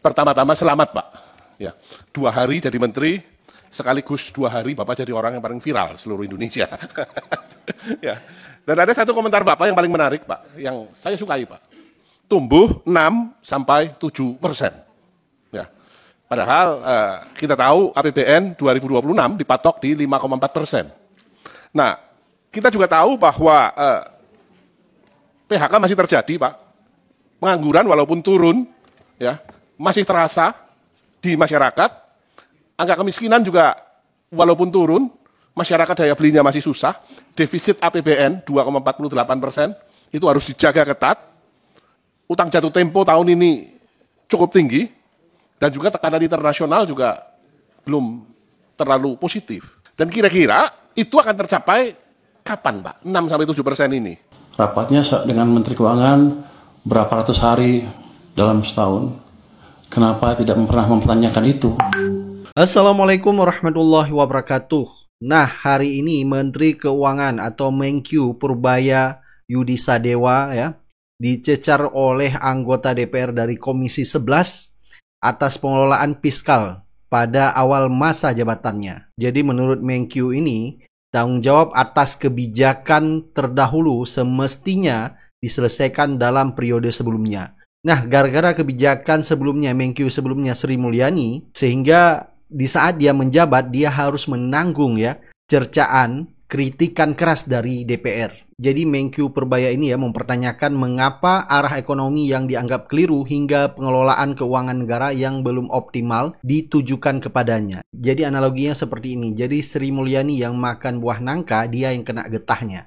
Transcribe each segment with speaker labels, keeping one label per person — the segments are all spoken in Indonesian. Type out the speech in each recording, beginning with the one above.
Speaker 1: Pertama-tama selamat Pak. Ya, 2 hari jadi menteri, sekaligus 2 hari Bapak jadi orang yang paling viral seluruh Indonesia. Ya. Dan ada satu komentar Bapak yang paling menarik Pak, yang saya sukai Pak. Tumbuh 6-7%. Ya. Padahal kita tahu APBN 2026 dipatok di 5,4%. Nah, kita juga tahu bahwa PHK masih terjadi Pak. Pengangguran walaupun turun, ya masih terasa di masyarakat. Angka kemiskinan juga walaupun turun, masyarakat daya belinya masih susah. Defisit APBN 2,48% itu harus dijaga ketat. Utang jatuh tempo tahun ini cukup tinggi, dan juga tekanan internasional juga belum terlalu positif. Dan kira-kira itu akan tercapai kapan Pak, 6-7% ini?
Speaker 2: Rapatnya dengan Menteri Keuangan berapa ratus hari dalam setahun. Kenapa tidak pernah mempertanyakan itu?
Speaker 3: Assalamualaikum warahmatullahi wabarakatuh. Nah, hari ini Menteri Keuangan atau Menkyu Purbaya Yudi Sadewa ya dicecar oleh anggota DPR dari Komisi 11 atas pengelolaan fiskal pada awal masa jabatannya. Jadi menurut Menkyu ini, tanggung jawab atas kebijakan terdahulu semestinya diselesaikan dalam periode sebelumnya. Nah, gara-gara kebijakan sebelumnya, Menkyu sebelumnya Sri Mulyani, sehingga di saat dia menjabat, dia harus menanggung ya cercaan, kritikan keras dari DPR. Jadi Menkyu Purbaya ini ya mempertanyakan mengapa arah ekonomi yang dianggap keliru hingga pengelolaan keuangan negara yang belum optimal ditujukan kepadanya. Jadi analoginya seperti ini. Jadi Sri Mulyani yang makan buah nangka, dia yang kena getahnya.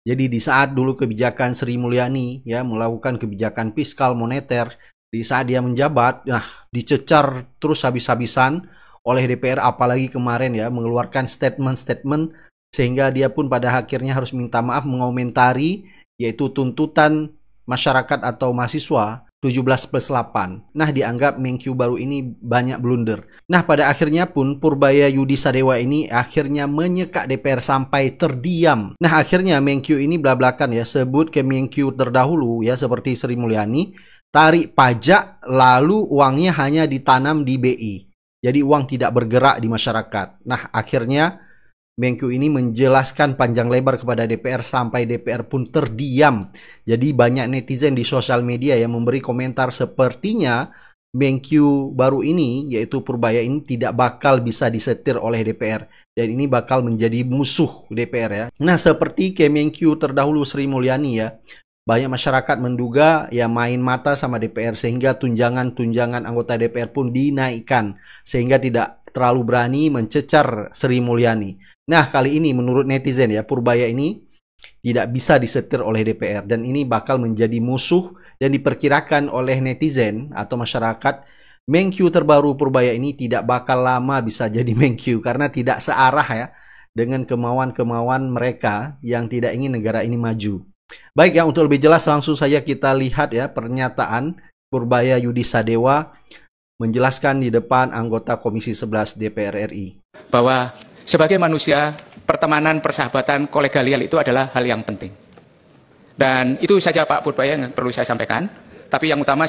Speaker 3: Jadi di saat dulu kebijakan Sri Mulyani ya melakukan kebijakan fiskal moneter, di saat dia menjabat, nah dicecar terus habis-habisan oleh DPR, apalagi kemarin ya mengeluarkan statement-statement sehingga dia pun pada akhirnya harus minta maaf mengomentari yaitu tuntutan masyarakat atau mahasiswa 17+8. Nah, dianggap Menkyu baru ini banyak blunder. Nah, pada akhirnya pun Purbaya Yudi Sadewa ini akhirnya menyekak DPR sampai terdiam. Nah, akhirnya Menkyu ini belak-belakan ya sebut ke Menkyu terdahulu ya seperti Sri Mulyani, tarik pajak lalu uangnya hanya ditanam di BI. Jadi uang tidak bergerak di masyarakat. Nah, akhirnya Menkyu ini menjelaskan panjang lebar kepada DPR sampai DPR pun terdiam. Jadi banyak netizen di sosial media yang memberi komentar sepertinya Menkyu baru ini yaitu Purbaya ini tidak bakal bisa disetir oleh DPR. Dan ini bakal menjadi musuh DPR ya. Nah, seperti Kemenkyu terdahulu Sri Mulyani ya, banyak masyarakat menduga ya main mata sama DPR sehingga tunjangan-tunjangan anggota DPR pun dinaikkan sehingga tidak terlalu berani mencecar Sri Mulyani. Nah, kali ini menurut netizen ya, Purbaya ini tidak bisa disetir oleh DPR dan ini bakal menjadi musuh dan diperkirakan oleh netizen atau masyarakat Menkyu terbaru Purbaya ini tidak bakal lama bisa jadi Menkyu karena tidak searah ya dengan kemauan-kemauan mereka yang tidak ingin negara ini maju. Baik ya, untuk lebih jelas langsung saja kita lihat ya pernyataan Purbaya Yudi Sadewa menjelaskan di depan anggota Komisi 11 DPR RI.
Speaker 4: Bahwa sebagai manusia, pertemanan, persahabatan, kolegalial itu adalah hal yang penting. Dan itu saja Pak Purbaya yang perlu saya sampaikan. Tapi yang utama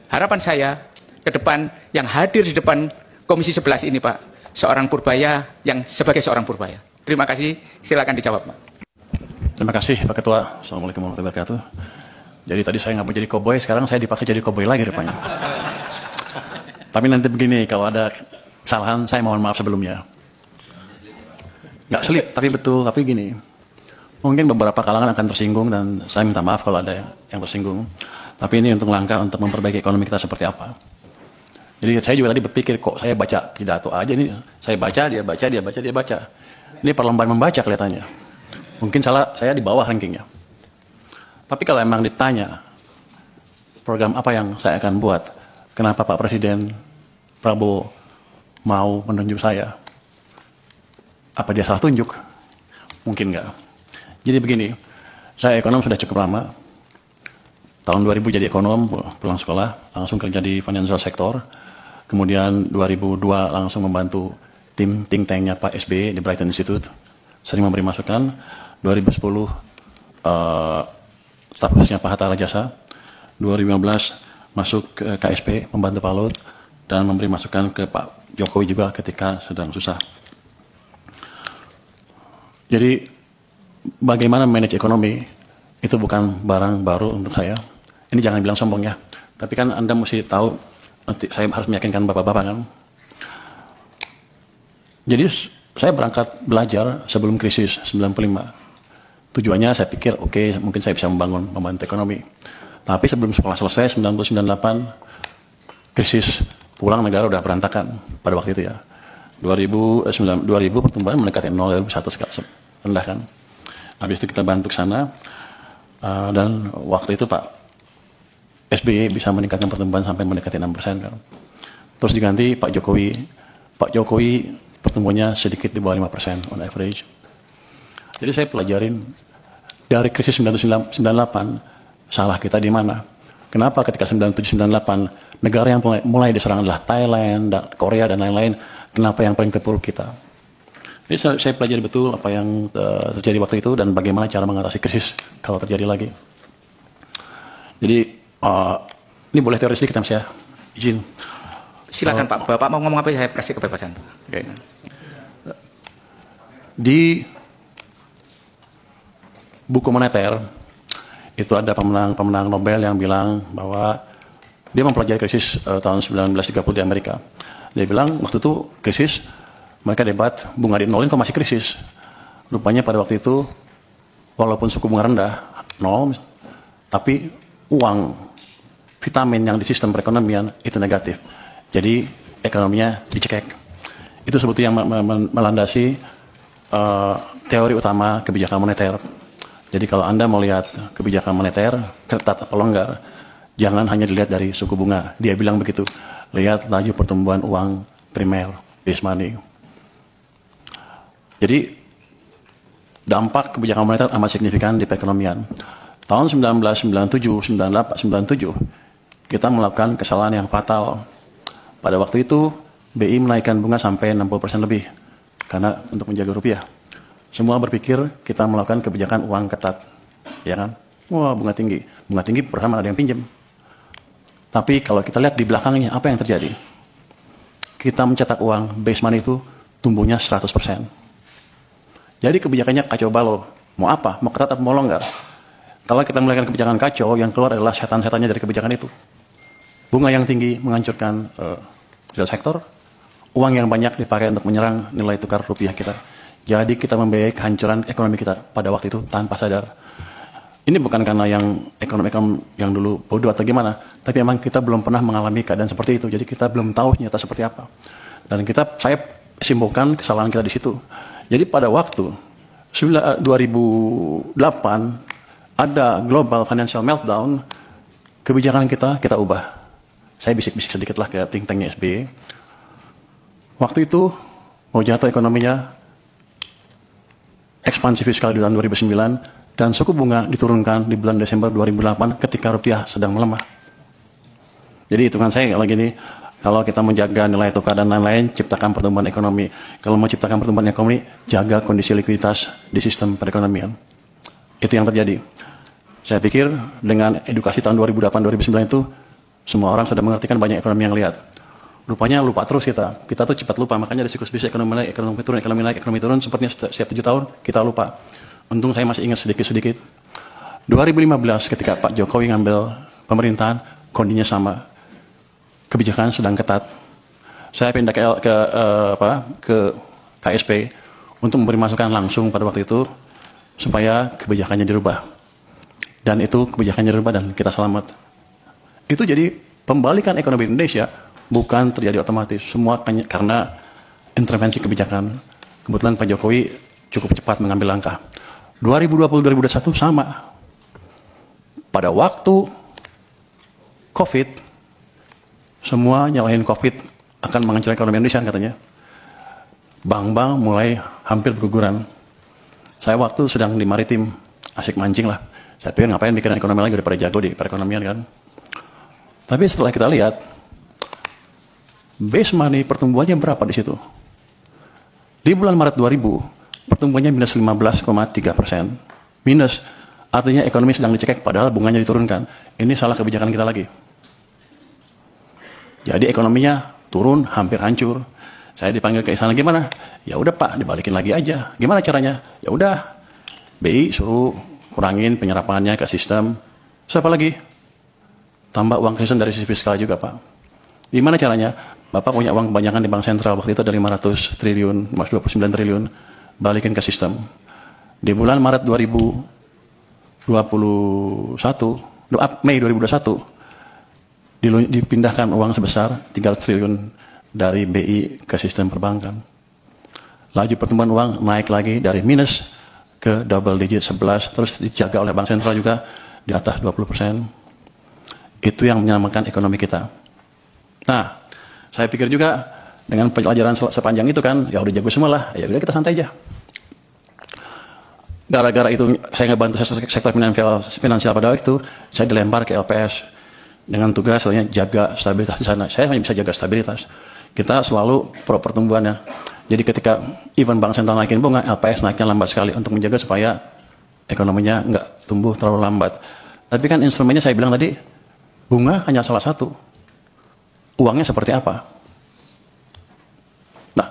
Speaker 4: harapan saya ke depan yang hadir di depan Komisi 11 ini Pak, seorang Purbaya yang sebagai seorang Purbaya. Terima kasih, silakan dijawab Pak.
Speaker 2: Terima kasih Pak Ketua. Assalamualaikum warahmatullahi wabarakatuh. Jadi tadi saya nggak mau jadi koboi, sekarang saya dipakai jadi koboi lagi rupanya. Tapi nanti begini, kalau ada kesalahan saya mohon maaf sebelumnya. Nggak sulit, tapi betul. Tapi gini, mungkin beberapa kalangan akan tersinggung dan saya minta maaf kalau ada yang tersinggung. Tapi ini untuk langkah untuk memperbaiki ekonomi kita seperti apa. Jadi saya juga tadi berpikir kok saya baca pidato aja ini, saya baca, dia baca, dia baca, dia baca. Ini perlombaan membaca kelihatannya. Mungkin saya di bawah rankingnya. Tapi kalau emang ditanya program apa yang saya akan buat, kenapa Pak Presiden Prabowo mau menunjuk saya? Apa dia salah tunjuk? Mungkin enggak. Jadi begini, saya ekonom sudah cukup lama. Tahun 2000 jadi ekonom, pulang sekolah, langsung kerja di financial sector. Kemudian 2002 langsung membantu tim think tanknya Pak SBY di Brighton Institute. Sering memberi masukan. 2010 staf khususnya Pak Hatta Rajasa. 2015 masuk ke KSP, membantu Pak Luhut, dan memberi masukan ke Pak Jokowi juga ketika sedang susah. Jadi bagaimana manage ekonomi itu bukan barang baru untuk saya. Ini jangan bilang sombong ya. Tapi kan Anda mesti tahu, nanti saya harus meyakinkan bapak-bapak kan. Jadi saya berangkat belajar sebelum krisis 95. Tujuannya saya pikir oke, mungkin saya bisa membantu ekonomi. Tapi sebelum sekolah selesai 1998 krisis, pulang negara udah berantakan pada waktu itu ya. 2000 pertumbuhan mendekati 0, 2001 rendah kan. Habis itu kita bantu ke sana, dan waktu itu Pak SBY bisa meningkatkan pertumbuhan sampai mendekati 6% kan. Terus diganti Pak Jokowi. Pak Jokowi pertumbuhannya sedikit di bawah 5% on average. Jadi saya pelajarin dari krisis 1998 salah kita di mana. Kenapa ketika 97-98 negara yang mulai diserang adalah Thailand, Korea dan lain-lain, kenapa yang paling terpuruk kita? Jadi saya pelajari betul apa yang terjadi waktu itu dan bagaimana cara mengatasi krisis kalau terjadi lagi. Jadi ini boleh teori sedikit Mas ya, izin.
Speaker 4: Silakan Pak, Bapak mau ngomong apa saya kasih kebebasan.
Speaker 2: Okay. Di buku moneter itu ada pemenang Nobel yang bilang bahwa dia mempelajari krisis tahun 1930 di Amerika. Dia bilang waktu itu krisis, mereka debat bunga di nolin kok masih krisis. Rupanya pada waktu itu walaupun suku bunga rendah 0, tapi uang vitamin yang di sistem perekonomian itu negatif. Jadi ekonominya dicekek. Itu sebetulnya yang melandasi teori utama kebijakan moneter. Jadi kalau Anda mau lihat kebijakan moneter, ketat atau longgar, jangan hanya dilihat dari suku bunga. Dia bilang begitu. Lihat laju pertumbuhan uang primer, base money. Jadi dampak kebijakan moneter amat signifikan di perekonomian. Tahun 1997, 98, 97, kita melakukan kesalahan yang fatal. Pada waktu itu, BI menaikkan bunga sampai 60% lebih karena untuk menjaga rupiah. Semua berpikir kita melakukan kebijakan uang ketat, ya kan? Wah, bunga tinggi bersama ada yang pinjam. Tapi kalau kita lihat di belakangnya apa yang terjadi? Kita mencetak uang base money itu tumbuhnya 100%. Jadi kebijakannya kacau balau. Mau apa? Mau ketat atau mau longgar? Kalau kita melakukan kebijakan kacau, yang keluar adalah setan-setannya dari kebijakan itu. Bunga yang tinggi menghancurkan real sektor, uang yang banyak dipakai untuk menyerang nilai tukar rupiah kita. Jadi kita membiayai kehancuran ekonomi kita pada waktu itu tanpa sadar. Ini bukan karena yang ekonom yang dulu bodoh atau gimana, tapi memang kita belum pernah mengalami keadaan seperti itu. Jadi kita belum tahu nyata seperti apa. Dan saya simpulkan kesalahan kita di situ. Jadi pada waktu 2008 ada global financial meltdown, kebijakan kita ubah. Saya bisik-bisik sedikit lah ke think tanknya SBY. Waktu itu mau jatuh ekonominya, ekspansi fiskal di tahun 2009, dan suku bunga diturunkan di bulan Desember 2008 ketika rupiah sedang melemah. Jadi hitungan saya lagi ini, kalau kita menjaga nilai tukar dan lain-lain, ciptakan pertumbuhan ekonomi. Kalau mau ciptakan pertumbuhan ekonomi, jaga kondisi likuiditas di sistem perekonomian. Itu yang terjadi. Saya pikir dengan edukasi tahun 2008-2009 itu, semua orang sudah mengertikan banyak ekonomi yang lihat. Rupanya lupa terus kita. Kita tuh cepat lupa, makanya ada siklus bisnis ekonomi naik, ekonomi turun, sepertinya setiap 7 tahun kita lupa. Untung saya masih ingat sedikit-sedikit. 2015 ketika Pak Jokowi ngambil pemerintahan, kondisinya sama. Kebijakan sedang ketat. Saya pindah ke KSP untuk memberi masukan langsung pada waktu itu supaya kebijakannya dirubah. Dan itu kebijakannya dirubah dan kita selamat. Itu jadi pembalikan ekonomi Indonesia bukan terjadi otomatis. Semua karena intervensi kebijakan. Kebetulan Pak Jokowi cukup cepat mengambil langkah. 2020-2021 sama. Pada waktu COVID, semua nyalahin COVID akan menghancurkan ekonomi Indonesia katanya. Bank-bank mulai hampir berguguran. Saya waktu sedang di maritim, asik mancing lah. Saya pikir ngapain mikirin ekonomi lagi daripada jago di perekonomian kan. Tapi setelah kita lihat, base money pertumbuhannya berapa di situ? Di bulan Maret 2000, pertumbuhannya minus 15,3%. Minus, artinya ekonomi sedang dicekek padahal bunganya diturunkan. Ini salah kebijakan kita lagi. Jadi ekonominya turun, hampir hancur. Saya dipanggil ke istana, gimana? Ya udah Pak, dibalikin lagi aja. Gimana caranya? Ya udah, BI suruh kurangin penyerapannya ke sistem. Siapa lagi? Tambah uang sistem dari sisi fiskal juga Pak. Gimana caranya? Bapak punya uang kebanyakan di Bank Sentral, waktu itu ada 500 triliun, 29 triliun, balikin ke sistem. Di bulan Maret 2021, Mei 2021, dipindahkan uang sebesar 300 triliun dari BI ke sistem perbankan. Laju pertumbuhan uang naik lagi dari minus ke double digit 11, terus dijaga oleh Bank Sentral juga di atas 20%. Itu yang menyelamatkan ekonomi kita. Nah, saya pikir juga dengan pelajaran sepanjang itu kan, ya udah jago semua lah, ya udah kita santai aja. Gara-gara itu saya ngebantu sektor finansial pada waktu itu, saya dilempar ke LPS. Dengan tugas soalnya jaga stabilitas di sana. Saya hanya bisa jaga stabilitas. Kita selalu pro pertumbuhannya. Jadi ketika even Bank Sentral naikin bunga, LPS naiknya lambat sekali untuk menjaga supaya ekonominya nggak tumbuh terlalu lambat. Tapi kan instrumennya saya bilang tadi, bunga hanya salah satu. Uangnya seperti apa? Nah,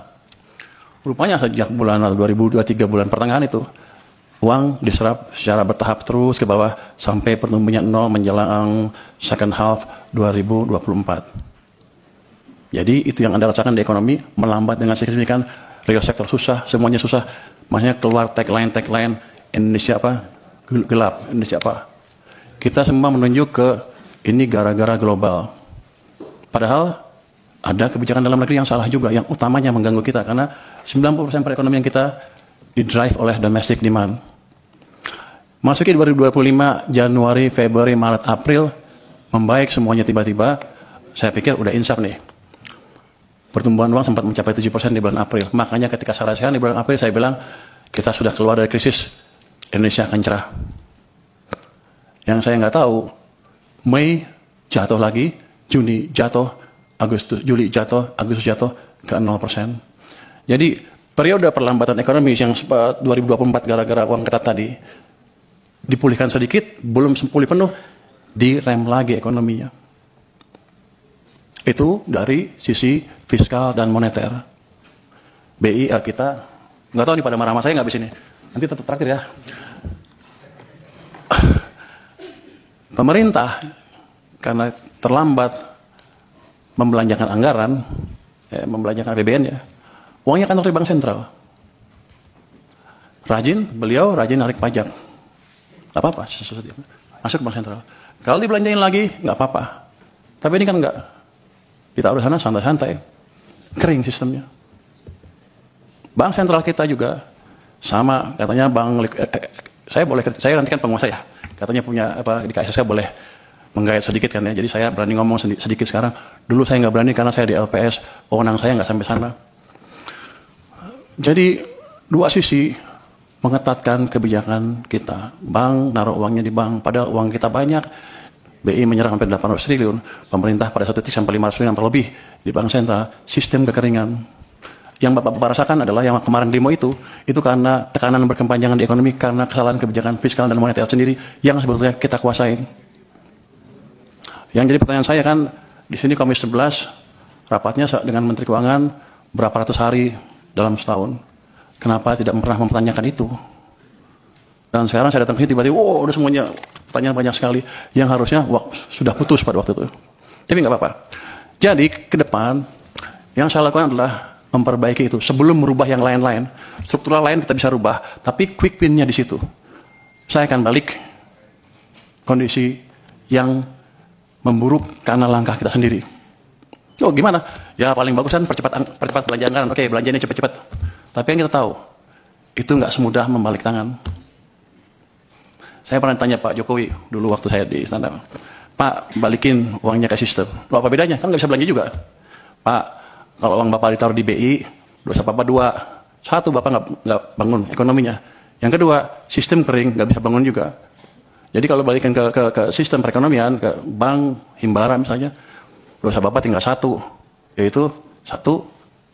Speaker 2: rupanya sejak bulan 2023 bulan pertengahan itu, uang diserap secara bertahap terus ke bawah sampai pertumbuhannya 0 menjelang second half 2024. Jadi itu yang Anda rasakan di ekonomi, melambat dengan signifikan, real sektor susah, semuanya susah. Maksudnya keluar tagline Indonesia apa? Gelap, Indonesia apa? Kita semua menunjuk ke ini gara-gara global. Padahal ada kebijakan dalam negeri yang salah juga, yang utamanya mengganggu kita karena 90% perekonomian kita didrive oleh domestic demand. Masuki 2025, Januari, Februari, Maret, April, membaik semuanya tiba-tiba, saya pikir udah insaf nih. Pertumbuhan uang sempat mencapai 7% di bulan April. Makanya ketika saya rasakan di bulan April, saya bilang, kita sudah keluar dari krisis, Indonesia akan cerah. Yang saya nggak tahu, Mei jatuh lagi, Juni jatuh, Juli jatuh, Agustus jatuh, ke 0%. Jadi, periode perlambatan ekonomi yang 2024 gara-gara uang ketat tadi, dipulihkan sedikit, belum pulih penuh, direm lagi ekonominya. Itu dari sisi fiskal dan moneter. BI kita, nggak tahu nih pada marah-marah saya nggak habis ini. Nanti tetap terakhir ya. Pemerintah, karena terlambat membelanjakan anggaran, membelanjakan APBN ya, uangnya kan dari Bank Sentral. Beliau rajin narik pajak. Gak apa-apa, masuk ke Bank Sentral. Kalau dibelanjain lagi, nggak apa-apa. Tapi ini kan nggak. Ditaruh sana santai-santai. Kering sistemnya. Bank Sentral kita juga sama, katanya saya nanti kan penguasa ya. Katanya punya apa di KSS boleh menggait sedikit kan ya. Jadi saya berani ngomong sedikit sekarang. Dulu saya nggak berani karena saya di LPS, wewenang saya nggak sampai sana. Jadi dua sisi mengetatkan kebijakan kita. Bank naruh uangnya di bank, padahal uang kita banyak. BI menyerang sampai 800 triliun, pemerintah pada satu titik sampai 500 triliun atau lebih di Bank Sentral, sistem kekeringan. Yang Bapak rasakan adalah yang kemarin demo itu karena tekanan berkepanjangan di ekonomi, karena kesalahan kebijakan fiskal dan moneter sendiri yang sebetulnya kita kuasain. Yang jadi pertanyaan saya kan, di sini Komisi 11, rapatnya dengan Menteri Keuangan berapa ratus hari dalam setahun. Kenapa tidak pernah mempertanyakan itu? Dan sekarang saya datang ke sini tiba-tiba, udah semuanya pertanyaan banyak sekali yang harusnya sudah putus pada waktu itu. Tapi nggak apa-apa. Jadi ke depan yang saya lakukan adalah memperbaiki itu sebelum merubah yang lain-lain. Struktural lain kita bisa rubah, tapi quick win-nya di situ. Saya akan balik kondisi yang memburuk karena langkah kita sendiri. Oh gimana? Ya paling bagus kan percepat belanja anggaran. Oke, belanjanya cepat-cepat. Tapi yang kita tahu, itu nggak semudah membalik tangan. Saya pernah tanya Pak Jokowi dulu waktu saya di istana, Pak, balikin uangnya ke sistem. Loh, apa bedanya? Kan nggak bisa belanja juga. Pak, kalau uang Bapak ditaruh di BI, dosa Bapak dua. Satu, Bapak nggak bangun ekonominya. Yang kedua, sistem kering, nggak bisa bangun juga. Jadi kalau balikin ke sistem perekonomian, ke bank, himbara misalnya, dosa Bapak tinggal satu, yaitu satu,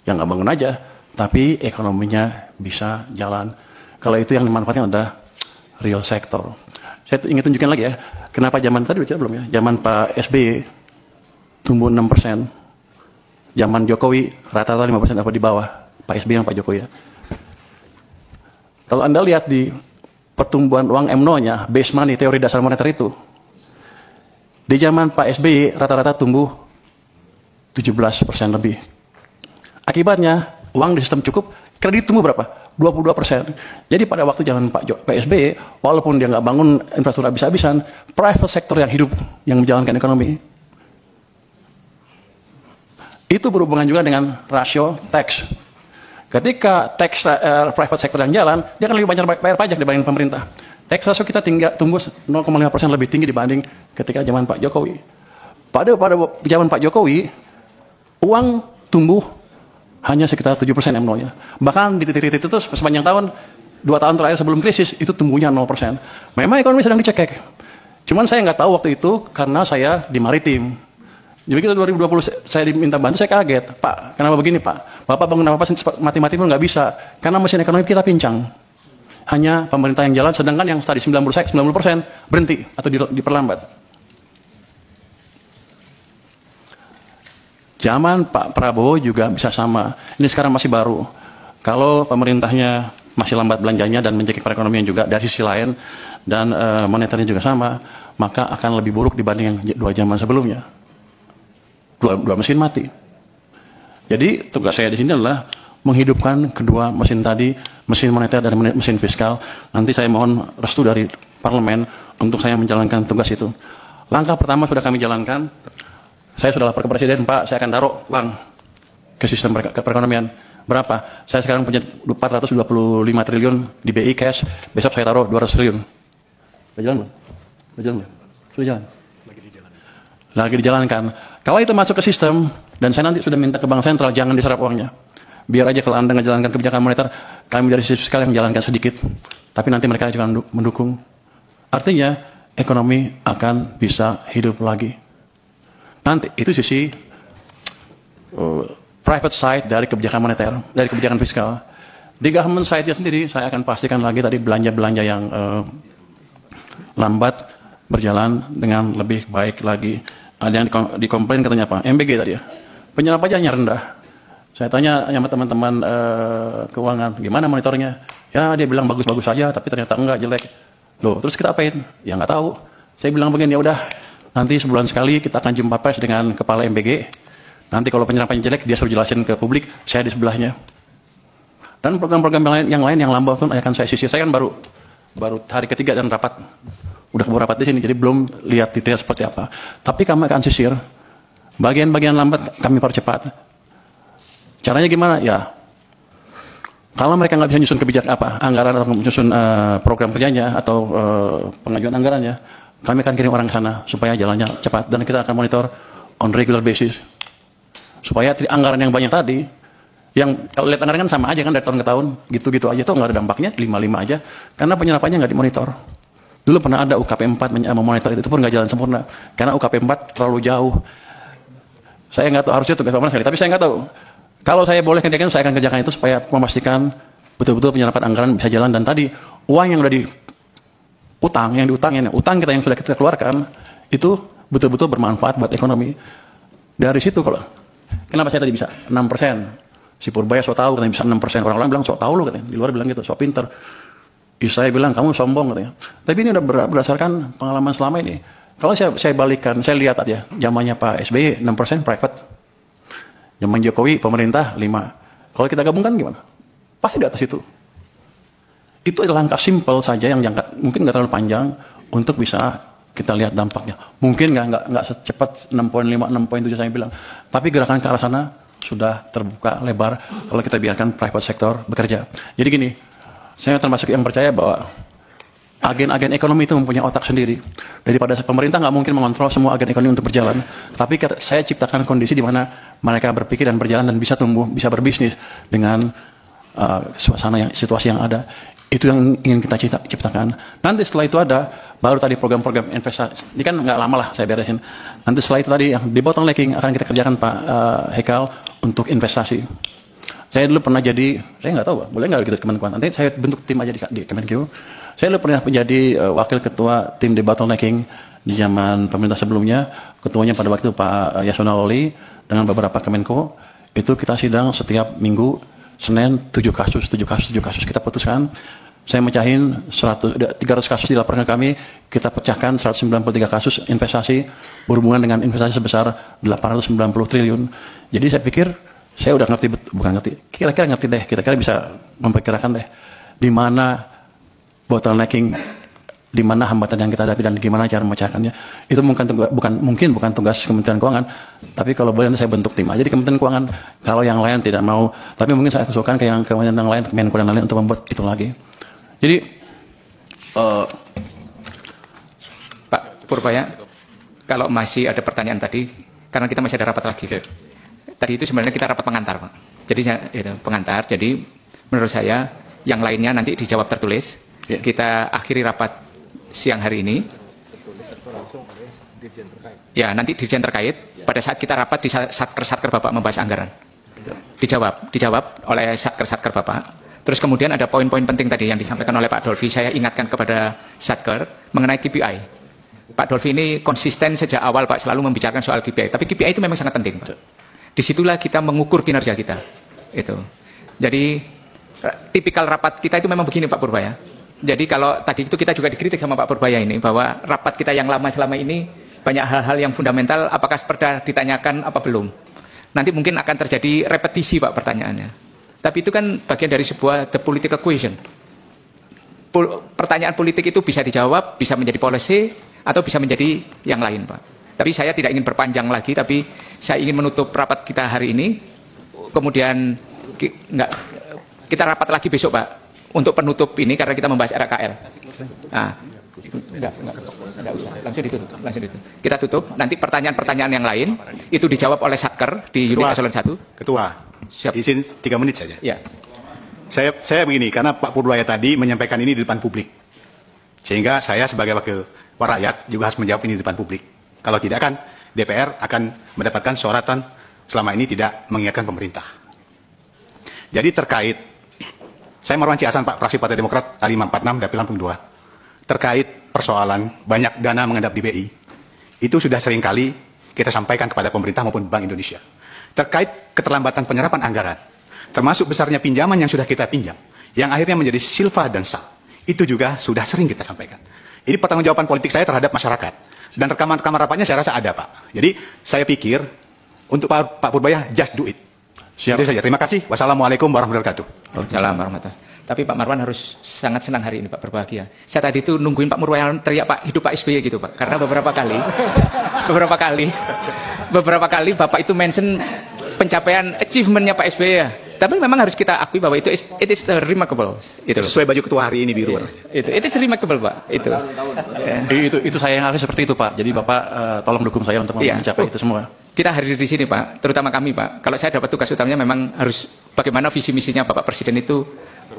Speaker 2: yang nggak bangun aja, tapi ekonominya bisa jalan. Kalau itu yang dimanfaatkan adalah real sektor. Saya ingin tunjukkan lagi ya, kenapa zaman tadi bicara belum ya, zaman Pak SBY tumbuh 6%, zaman Jokowi rata-rata 5% apa di bawah Pak SBY yang Pak Jokowi ya. Kalau Anda lihat di pertumbuhan uang MNO-nya, base money, teori dasar moneter itu, di zaman Pak SBY rata-rata tumbuh 17% lebih. Akibatnya, uang di sistem cukup, kredit tumbuh berapa? 22%. Jadi pada waktu zaman Pak SBY, walaupun dia nggak bangun infrastruktur habis-habisan, private sector yang hidup, yang menjalankan ekonomi. Itu berhubungan juga dengan rasio tax. Ketika tax private sector yang jalan, dia akan lebih banyak bayar pajak dibanding pemerintah. Tax ratio kita tumbuh 0,5% lebih tinggi dibanding ketika zaman Pak Jokowi. Pada zaman Pak Jokowi, uang tumbuh hanya sekitar 7% MNO-nya. Bahkan di titik-titik itu sepanjang tahun, 2 tahun terakhir sebelum krisis, itu tumbuhnya 0%. Memang ekonomi sedang dicekek. Cuman saya nggak tahu waktu itu karena saya di maritim. Jadi kita 2020 saya diminta bantu, saya kaget. Pak, kenapa begini Pak? Bapak bangun apa-apa mati-mati pun nggak bisa. Karena mesin ekonomi kita pincang. Hanya pemerintah yang jalan, sedangkan yang tadi 90% berhenti atau diperlambat. Zaman Pak Prabowo juga bisa sama. Ini sekarang masih baru. Kalau pemerintahnya masih lambat belanjanya dan mencekik perekonomian juga dari sisi lain, dan moneternya juga sama, maka akan lebih buruk dibanding yang 2 zaman sebelumnya. Dua mesin mati. Jadi tugas saya di sini adalah menghidupkan kedua mesin tadi, mesin moneter dan mesin fiskal. Nanti saya mohon restu dari parlemen untuk saya menjalankan tugas itu. Langkah pertama sudah kami jalankan. Saya sudah lapor ke Presiden, Pak, saya akan taruh uang ke sistem perekonomian. Berapa? Saya sekarang punya 425 triliun di BI cash, besok saya taruh 200 triliun. Sudah jalan belum? Sudah jalan belum? Sudah jalan? Lagi dijalankan. Kalau itu masuk ke sistem, dan saya nanti sudah minta ke Bank Sentral, jangan diserap uangnya. Biar aja kalau Anda menjalankan kebijakan moneter, kami dari sisi fiskal yang menjalankan sedikit. Tapi nanti mereka juga mendukung. Artinya, ekonomi akan bisa hidup lagi. Nanti, itu sisi private side dari kebijakan moneter, dari kebijakan fiskal. Di government side-nya sendiri, saya akan pastikan lagi tadi belanja-belanja yang lambat berjalan dengan lebih baik lagi. Ada yang dikomplain katanya apa? MBG tadi ya. Penyerapan pajaknya rendah. Saya tanya sama teman-teman keuangan, gimana monitornya? Ya dia bilang bagus-bagus saja, tapi ternyata enggak, jelek. Loh, terus kita apain? Ya nggak tahu. Saya bilang begini, ya udah, nanti sebulan sekali kita akan jumpa pers dengan kepala MBG. Nanti kalau penyerapannya jelek, dia suruh jelasin ke publik, saya di sebelahnya. Dan program-program yang lain yang lambat pun akan saya sisir. Saya kan baru hari ketiga dan rapat. Udah keburu rapat di sini, jadi belum lihat detail seperti apa. Tapi kami akan sisir. Bagian-bagian lambat kami percepat. Caranya gimana? Ya, kalau mereka nggak bisa nyusun kebijakan anggaran atau nyusun program kerjanya atau pengajuan anggarannya, kami akan kirim orang ke sana supaya jalannya cepat. Dan kita akan monitor on regular basis. Supaya anggaran yang banyak tadi, yang kalau lihat anggaran kan sama aja kan dari tahun ke tahun, gitu-gitu aja tuh nggak ada dampaknya, 5-5 aja. Karena penyerapannya nggak dimonitor. Dulu pernah ada UKP 4 memonitor itu pun nggak jalan sempurna. Karena UKP 4 terlalu jauh. Saya nggak tahu, harusnya tugas Bapak sekali, tapi saya nggak tahu. Kalau saya boleh kerjakan, saya akan kerjakan itu supaya memastikan betul-betul penyerapan anggaran bisa jalan. Dan tadi, uang yang udah utang kita yang sudah kita keluarkan, itu betul-betul bermanfaat buat ekonomi. Dari situ kalau, kenapa saya tadi bisa 6%? Si Purbaya so tahu katanya bisa 6%. Orang-orang bilang so tahu lu katanya, di luar bilang gitu, so pinter. Saya bilang kamu sombong katanya. Tapi ini udah berdasarkan pengalaman selama ini. Kalau saya balikkan, saya lihat aja zamannya Pak SBY 6% private. Zaman Jokowi pemerintah 5. Kalau kita gabungkan gimana? Pasti di atas itu. Itu adalah langkah simpel saja yang mungkin nggak terlalu panjang untuk bisa kita lihat dampaknya. Mungkin nggak secepat 6,5, 6,7 saya bilang. Tapi gerakan ke arah sana sudah terbuka lebar kalau kita biarkan private sector bekerja. Jadi gini, saya termasuk yang percaya bahwa agen-agen ekonomi itu mempunyai otak sendiri. Daripada pemerintah nggak mungkin mengontrol semua agen ekonomi untuk berjalan. Tapi saya ciptakan kondisi di mana mereka berpikir dan berjalan dan bisa tumbuh, bisa berbisnis dengan situasi yang ada. Itu yang ingin kita ciptakan. Nanti setelah itu ada, baru tadi program-program investasi. Ini kan nggak lama lah saya beresin. Nanti setelah itu tadi yang debottlenecking akan kita kerjakan Pak Hekal untuk investasi. Saya dulu pernah jadi, saya nggak tahu, boleh nggak gitu Kemenkuan? Nanti saya bentuk tim aja di Kemenku. Saya dulu pernah menjadi wakil ketua tim debottlenecking di zaman pemerintah sebelumnya. Ketuanya pada waktu itu Pak Yasona Lawli. dengan beberapa Kemenko, itu kita sidang setiap minggu, Senin 7 kasus kita putuskan. Saya mecahin 300 kasus dilaporkan ke kami, kita pecahkan 193 kasus investasi berhubungan dengan investasi sebesar 890 triliun. Jadi saya pikir, saya udah ngerti, bukan ngerti, kira-kira ngerti deh, kira-kira bisa memperkirakan deh, di mana bottlenecking, di mana hambatan yang kita hadapi dan gimana cara memecahkannya. Itu bukan tugas Kementerian Keuangan, tapi kalau boleh nanti saya bentuk tim aja di Kementerian Keuangan. Kalau yang lain tidak mau, tapi mungkin saya usulkan ke kementerian yang lain, Kemenko dan lain untuk membuat itu lagi. Jadi
Speaker 4: Pak Purbaya, kalau masih ada pertanyaan tadi, karena kita masih ada rapat lagi. Tadi itu sebenarnya kita rapat pengantar, Pak. Jadi itu pengantar. Jadi menurut saya yang lainnya nanti dijawab tertulis. Kita akhiri rapat siang hari ini. Ya, nanti dirjen terkait pada saat kita rapat di satker Bapak membahas anggaran. Dijawab oleh satker Bapak. Terus kemudian ada poin-poin penting tadi yang disampaikan oleh Pak Dolfi. Saya ingatkan kepada satker mengenai KPI. Pak Dolfi ini konsisten sejak awal, Pak, selalu membicarakan soal KPI. Tapi KPI itu memang sangat penting, Pak. Disitulah kita mengukur kinerja kita. Itu. Jadi tipikal rapat kita itu memang begini, Pak Purbaya. Jadi kalau tadi itu kita juga dikritik sama Pak Purbaya ini, bahwa rapat kita yang lama selama ini banyak hal-hal yang fundamental, apakah pernah ditanyakan apa belum. Nanti mungkin akan terjadi repetisi, Pak, pertanyaannya. Tapi itu kan bagian dari sebuah the political question. Pertanyaan politik itu bisa dijawab, bisa menjadi policy, atau bisa menjadi yang lain, Pak. Tapi saya tidak ingin berpanjang lagi, tapi saya ingin menutup rapat kita hari ini. Kemudian kita rapat lagi besok, Pak, untuk penutup ini karena kita membahas RKL. Nah, enggak usah, langsung ditutup. Kita tutup, nanti pertanyaan-pertanyaan yang lain itu dijawab oleh Satker di unit eselon 1.
Speaker 5: Ketua,
Speaker 4: siap.
Speaker 5: Izin 3 menit saja.
Speaker 4: Ya.
Speaker 5: Saya begini, karena Pak Purbaya tadi menyampaikan ini di depan publik. Sehingga saya sebagai wakil rakyat juga harus menjawab ini di depan publik. Kalau tidak kan DPR akan mendapatkan sorotan selama ini tidak mengingatkan pemerintah. Jadi terkait, saya Marwan Ciasan, Pak, fraksi Partai Demokrat, A546, Dapil Lampung 2. Terkait persoalan banyak dana mengendap di BI, itu sudah sering kali kita sampaikan kepada pemerintah maupun Bank Indonesia. Terkait keterlambatan penyerapan anggaran, termasuk besarnya pinjaman yang sudah kita pinjam, yang akhirnya menjadi silva dan sal, itu juga sudah sering kita sampaikan. Ini pertanggungjawaban politik saya terhadap masyarakat. Dan rekaman-rekaman rapatnya saya rasa ada, Pak. Jadi saya pikir untuk Pak Purbaya, just do it.
Speaker 2: Siap.
Speaker 5: Itu saja. Terima kasih. Wassalamualaikum warahmatullahi wabarakatuh.
Speaker 4: Waalaikumsalam warahmatullahi. Tapi Pak Marwan harus sangat senang hari ini, Pak, berbahagia. Saya tadi itu nungguin Pak Purbaya teriak, Pak, hidup Pak SBY gitu, Pak. Karena beberapa kali Bapak itu mention pencapaian achievementnya Pak SBY ya. Tapi memang harus kita akui bahwa it is remarkable. Itu
Speaker 5: Sesuai baju ketua hari ini biru.
Speaker 4: It is remarkable, Pak. Itu.
Speaker 2: Itu saya yang harus seperti itu, Pak. Jadi Bapak tolong dukung saya untuk mencapai itu semua.
Speaker 4: Kita hadir di sini, Pak, terutama kami, Pak. Kalau saya dapat tugas utamanya memang harus bagaimana visi misinya Bapak Presiden itu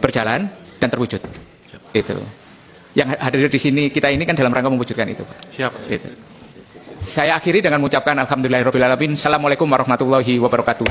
Speaker 4: berjalan dan terwujud. Itu. Yang hadir di sini kita ini kan dalam rangka mewujudkan itu, Pak.
Speaker 2: Siap.
Speaker 4: Itu. Saya akhiri dengan mengucapkan alhamdulillahirabbil alamin. Assalamualaikum warahmatullahi wabarakatuh.